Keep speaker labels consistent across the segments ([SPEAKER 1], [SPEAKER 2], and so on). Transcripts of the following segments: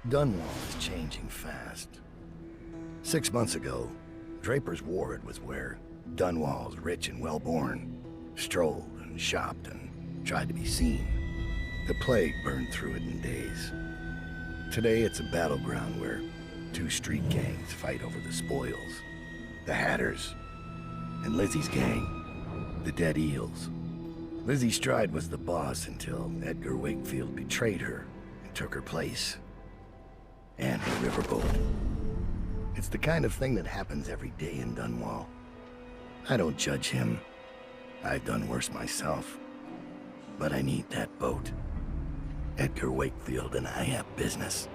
[SPEAKER 1] Dunwall is changing fast. 6 months ago, Draper's Ward was where Dunwall's rich and well-born strolled and shopped and tried to be seen. The plague burned through it in days. Today it's a battleground where two street gangs fight over the spoils. The Hatters and Lizzie's gang, the Dead Eels. Lizzie Stride was the boss until Edgar Wakefield betrayed her and took her place. And her riverboat. It's the kind of thing that happens every day in Dunwall. I don't judge him. I've done worse myself. But I need that boat. Edgar Wakefield and I have business.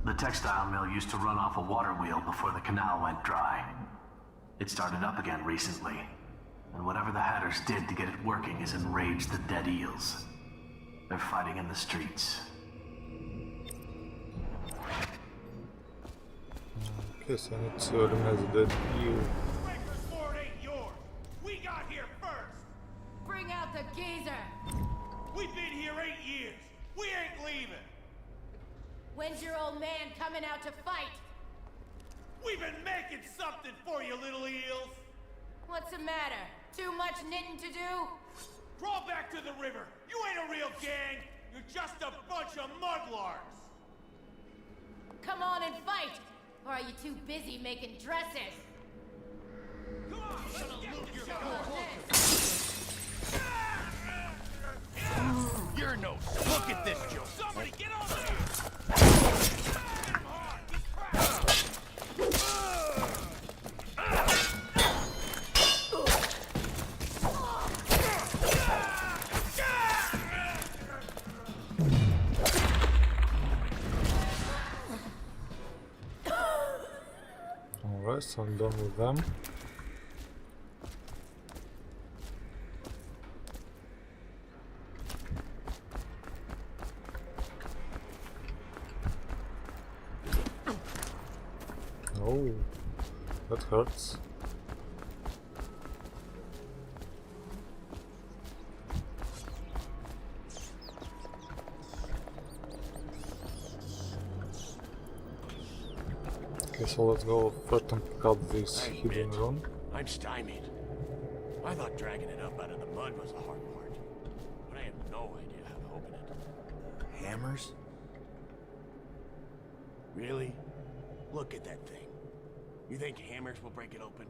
[SPEAKER 2] The textile mill used to run off a water wheel before the canal went dry. It started up again recently, and whatever the Hatters did to get it working has enraged the Dead Eels. They're fighting in the streets.
[SPEAKER 3] Guess I need to organize the Dead Eel.
[SPEAKER 4] Breaker's Ford ain't yours. We got here first.
[SPEAKER 5] Bring out the geezer.
[SPEAKER 4] We've been here 8 years. We ain't leaving.
[SPEAKER 5] When's your old man coming out to fight?
[SPEAKER 4] We've been making something for you, little eels.
[SPEAKER 5] What's the matter? Too much knitting to do?
[SPEAKER 4] Crawl back to the river. You ain't a real gang. You're just a bunch of mudlarks.
[SPEAKER 5] Come on and fight! Or are you too busy making dresses?
[SPEAKER 4] Come on, let's get this shit on.
[SPEAKER 6] You're no. Look at this, Joe.
[SPEAKER 4] Somebody get on there!
[SPEAKER 3] Alright, so I'm done with them. Oh, that hurts. Okay, so let's go first and pick out this hidden room.
[SPEAKER 6] I'm stymied. I thought dragging it up out of the mud was the hard part, but I have no idea how to open it.
[SPEAKER 1] Hammers?
[SPEAKER 6] Really? Look at that thing. You think hammers will break it open?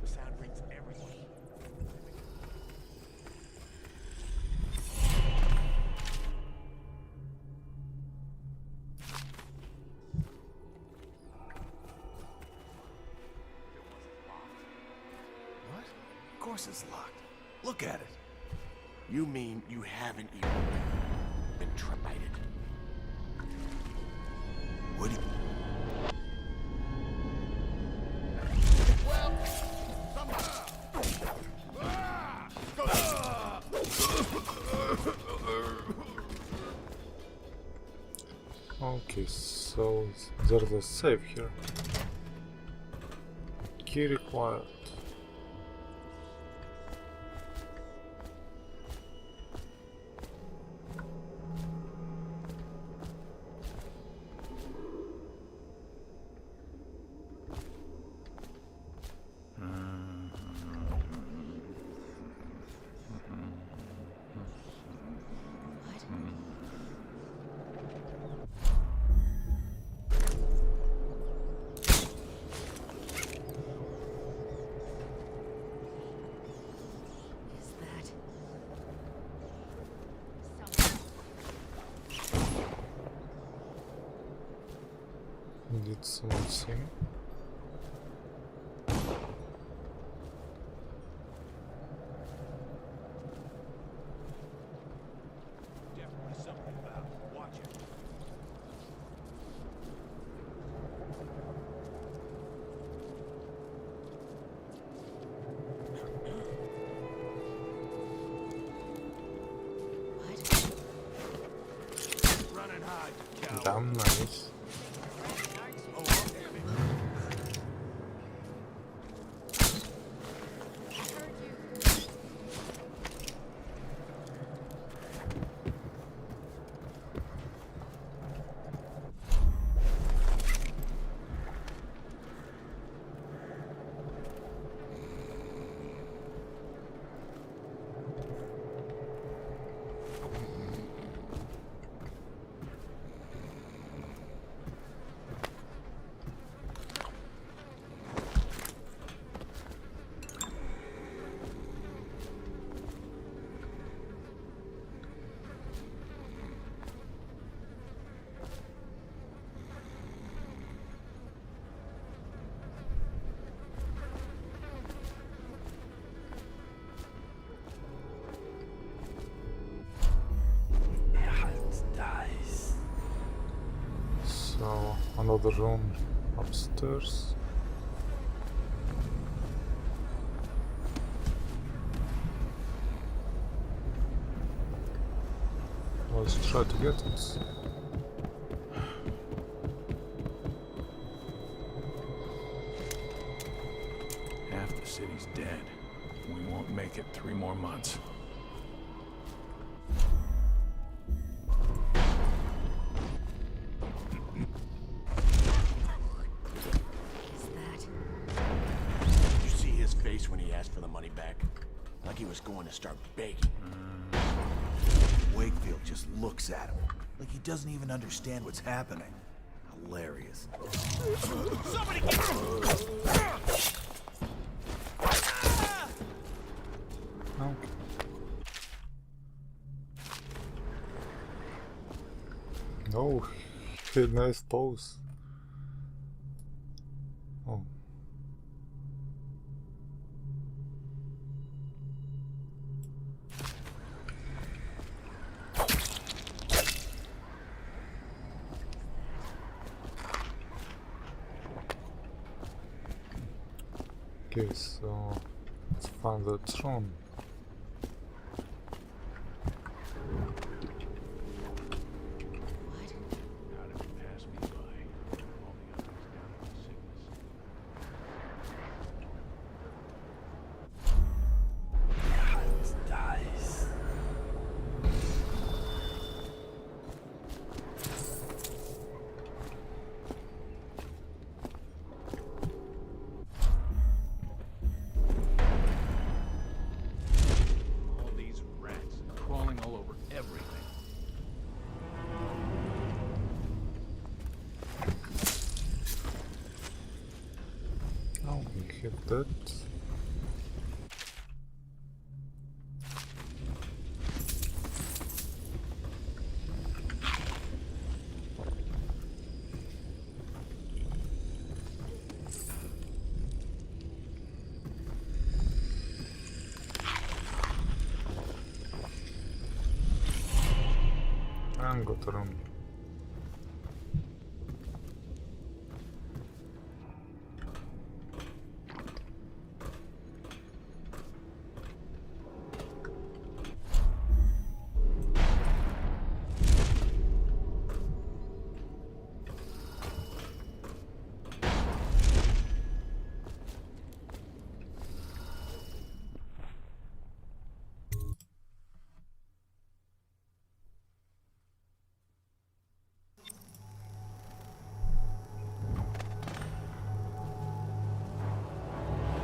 [SPEAKER 6] The sound rings everywhere.
[SPEAKER 1] What? Of course it's locked. Look at it.
[SPEAKER 6] You mean you haven't even tried it?
[SPEAKER 1] What do you...
[SPEAKER 3] Okay, so there's a save here. Key required. Did someone see me?
[SPEAKER 6] Definitely something about it. Watch it. Run and hide, you coward.
[SPEAKER 3] Damn nice. So, another room upstairs. Let's try to get it.
[SPEAKER 7] Half the city's dead. We won't make it 3 more months.
[SPEAKER 6] Did you see his face when he asked for the money back? Like he was going to start begging.
[SPEAKER 8] Wakefield just looks at him, like he doesn't even understand what's happening. Hilarious.
[SPEAKER 4] Somebody get him!
[SPEAKER 3] Okay. Oh, nice pose. Oh. Okay, so let's find the throne.
[SPEAKER 6] How did it pass me by? All the others down with sickness.
[SPEAKER 8] Dies.
[SPEAKER 7] All these rats crawling all over everything.
[SPEAKER 3] Oh, we hit that. And got a room.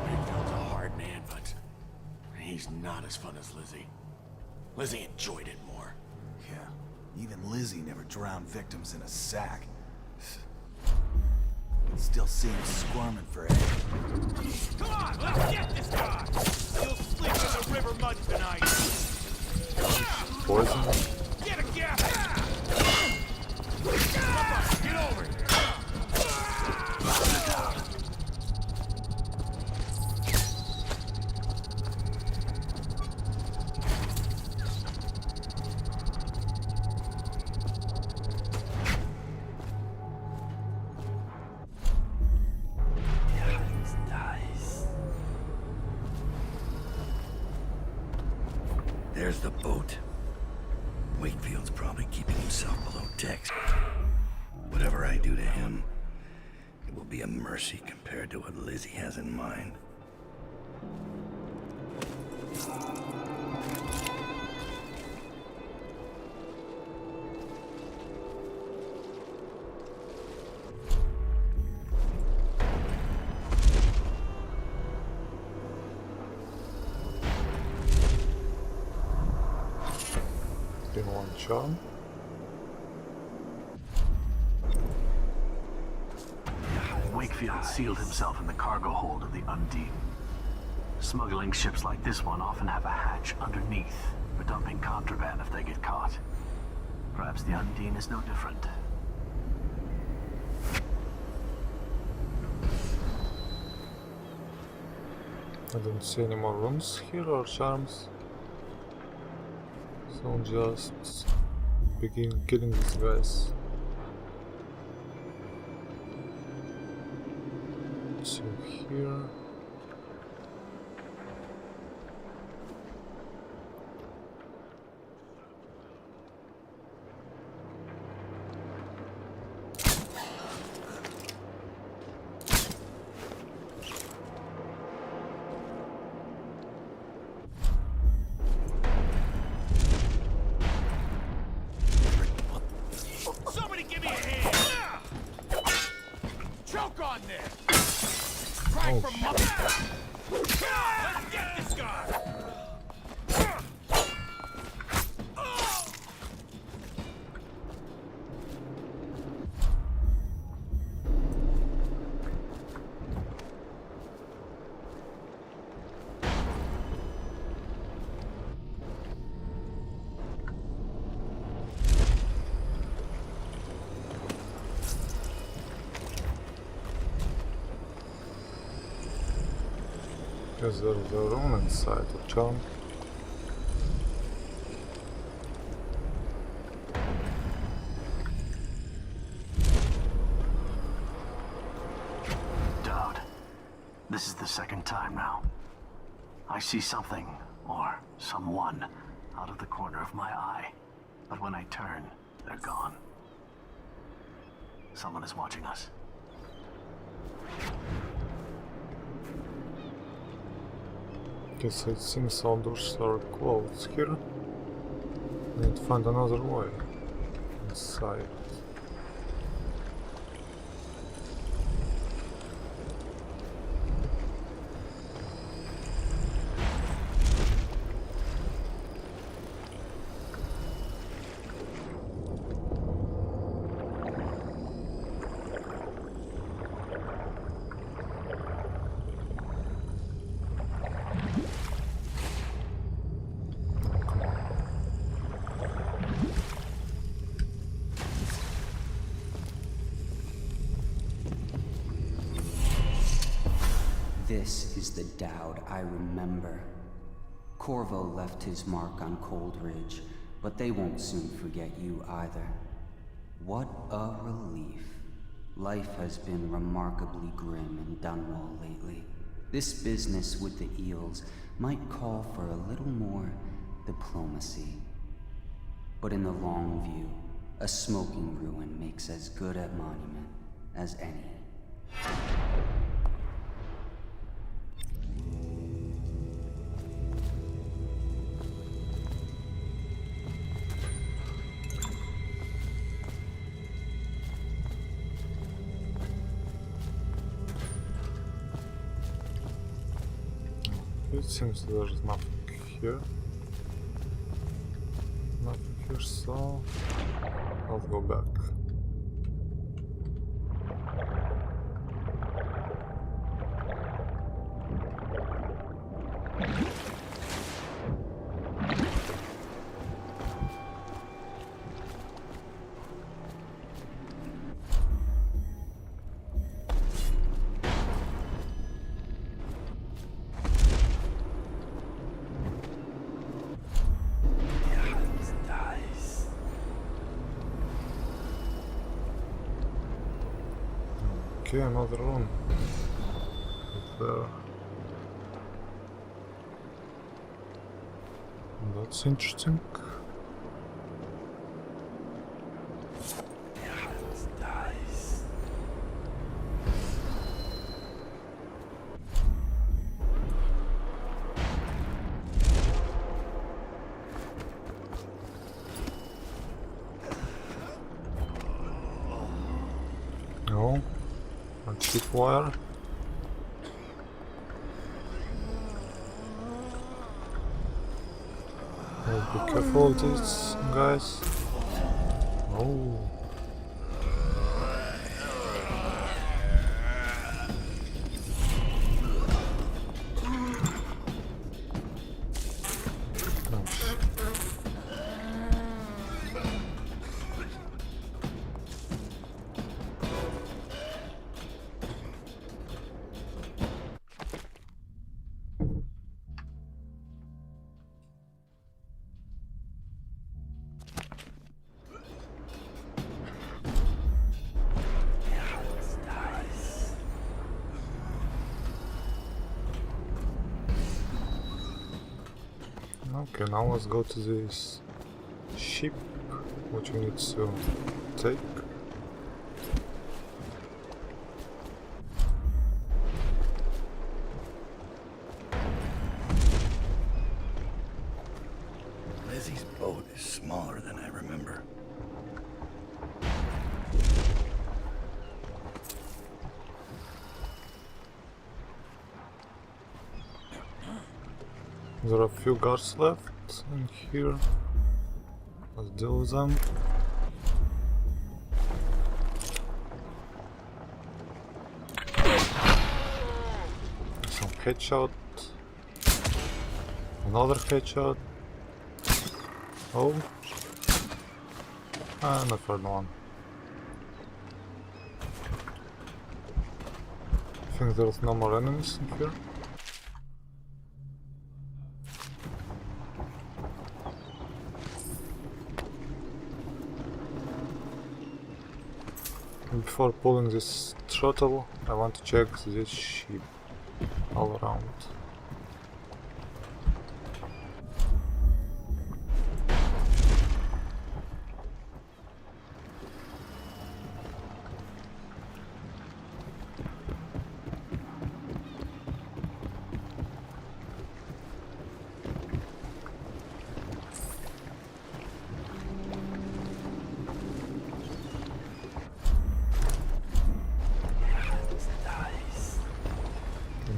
[SPEAKER 6] Wakefield's a hard man, but he's not as fun as Lizzie. Lizzie enjoyed it more.
[SPEAKER 8] Yeah, even Lizzie never drowned victims in a sack. Still see him squirming for air.
[SPEAKER 4] Come on, let's get this guy! You'll sleep in the river mud tonight!
[SPEAKER 3] Poison.
[SPEAKER 4] Get a gap! Get over here!
[SPEAKER 1] There's the boat. Wakefield's probably keeping himself below decks. Whatever I do to him, it will be a mercy compared to what Lizzie has in mind.
[SPEAKER 3] One charm.
[SPEAKER 2] Wakefield sealed himself in the cargo hold of the Undine. Smuggling ships like this one often have a hatch underneath for dumping contraband if they get caught. Perhaps the Undine is no different.
[SPEAKER 3] I don't see any more runes here or charms. So just begin killing these guys. So here.
[SPEAKER 4] Somebody give me a hand! Choke on this! Cry for mother! Let's get this guy!
[SPEAKER 3] Because there's a rune inside the charm.
[SPEAKER 2] Daud, this is the second time now. I see something, or someone, out of the corner of my eye. But when I turn, they're gone. Someone is watching us.
[SPEAKER 3] Guess it seems all doors are closed here. I need to find another way inside.
[SPEAKER 9] This is the Daud I remember. Corvo left his mark on Cold Ridge, but they won't soon forget you either. What a relief. Life has been remarkably grim in Dunwall lately. This business with the Eels might call for a little more diplomacy. But in the long view, a smoking ruin makes as good a monument as any.
[SPEAKER 3] It seems there's nothing here. Nothing here, so I'll go back. Okay, another room. There. And That's interesting. No, a cheap wire. Be careful of these guys. Oh. Okay, now let's go to this ship, which we need to take.
[SPEAKER 1] Lizzie's boat is smaller than I remember.
[SPEAKER 3] There are a few guards left in here. Let's deal with them. Some headshot. Another headshot. Oh. And a third one. I think there's no more enemies in here. Before pulling this throttle, I want to check this ship all around.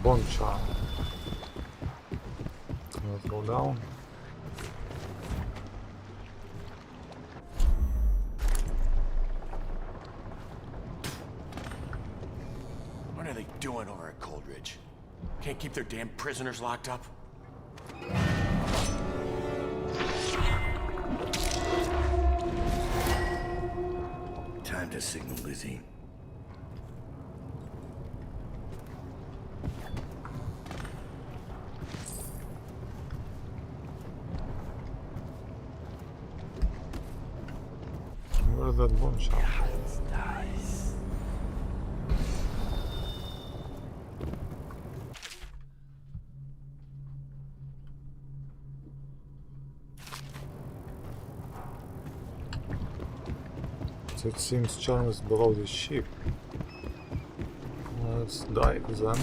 [SPEAKER 3] Boncha. Let's go down.
[SPEAKER 6] What are they doing over at Coldridge? Can't keep their damn prisoners locked up?
[SPEAKER 1] Time to signal Lizzie.
[SPEAKER 3] Where's that Boncha? So it seems Charm is below the ship. Let's dive then.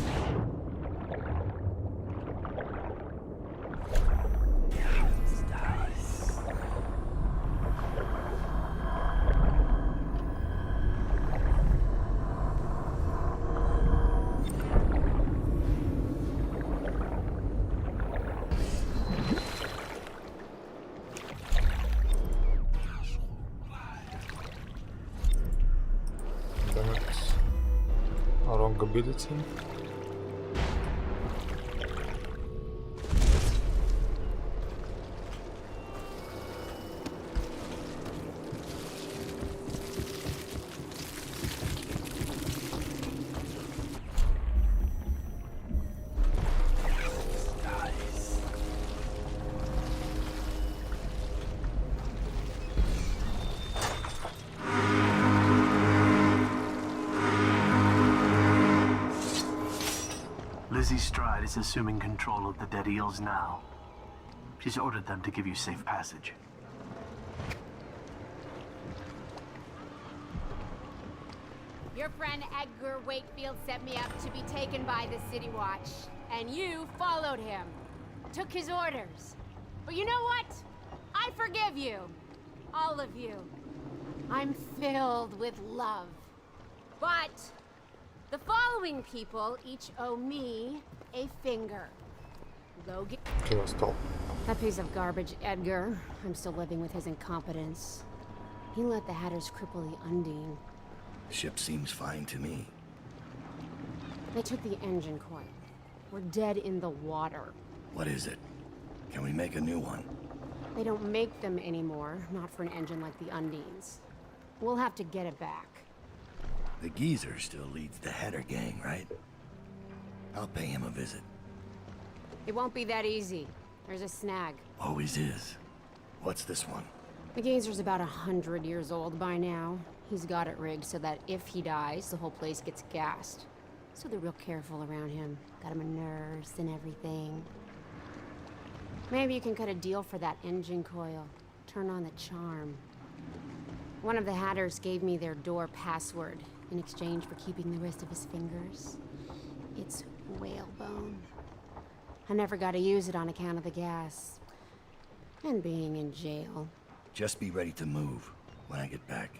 [SPEAKER 3] Ability.
[SPEAKER 2] Lizzie's Stride is assuming control of the Dead Eels now. She's ordered them to give you safe passage.
[SPEAKER 10] Your friend Edgar Wakefield set me up to be taken by the City Watch, and you followed him. Took his orders. But you know what? I forgive you. All of you. I'm filled with love. But the following people each owe me a finger. Go get that piece of garbage, Edgar. I'm still living with his incompetence. He let the Hatters cripple the Undine.
[SPEAKER 1] Ship seems fine to me.
[SPEAKER 10] They took the engine coil. We're dead in the water.
[SPEAKER 1] What is it? Can we make a new one?
[SPEAKER 10] They don't make them anymore, not for an engine like the Undines. We'll have to get it back.
[SPEAKER 1] The geezer still leads the Hatter gang, right? I'll pay him a visit.
[SPEAKER 10] It won't be that easy. There's a snag.
[SPEAKER 1] Always is. What's this one?
[SPEAKER 10] The geezer's about 100 years old by now. He's got it rigged so that if he dies, the whole place gets gassed. So they're real careful around him. Got him a nurse and everything. Maybe you can cut a deal for that engine coil. Turn on the charm. One of the Hatters gave me their door password in exchange for keeping the rest of his fingers. It's whalebone. I never got to use it on account of the gas. And being in jail.
[SPEAKER 1] Just be ready to move when I get back.